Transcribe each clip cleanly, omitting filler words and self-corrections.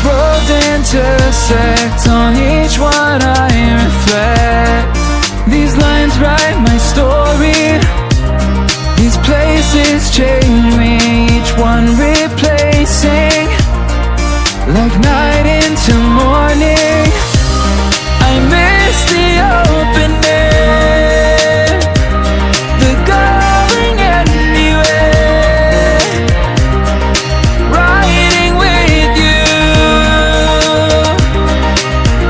roads intersect, on each one I reflect. These lines write my story, these places change me, each one replacing, like night into morning. I miss the open air, the going anywhere, riding with you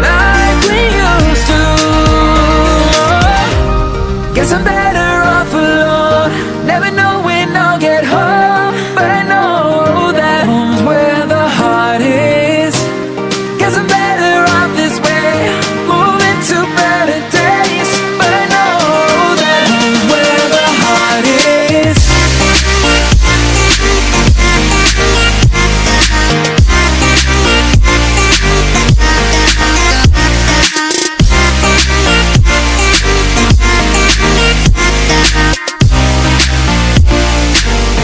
like we used to. Guess I'm better off alone, never know when I'll get home, but I know that home's where the heart is. Guess I'm better off this way, moving to better days, but I know that home's where the heart is.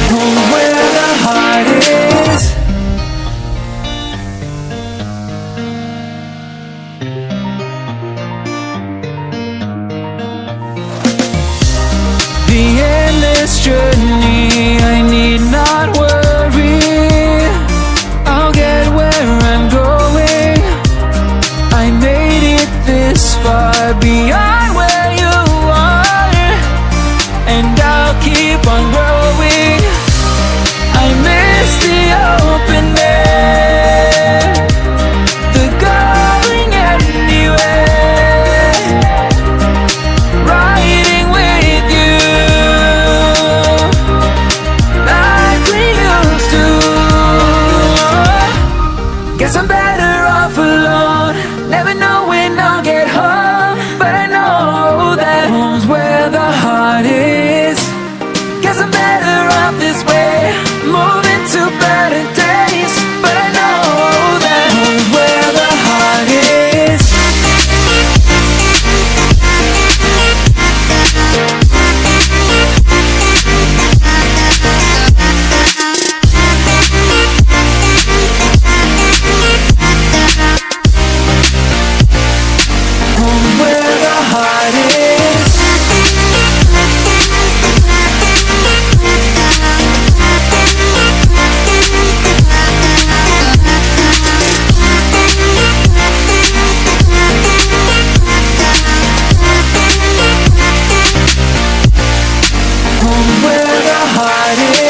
Home's where the heart is. The endless journey, I need not worry, I'll get where I'm going. I made it this far, beyond where you are, and I'll keep on growing. I miss the open air, the going anywhere, riding with you like we used to. Guess I'm better off alone, never know when I'll get home, but I know that home's where the heart is. Guess I'm better off this way, moving to better days, but I know that home's where the heart is. Home's where the heart is. Home's where the heart is.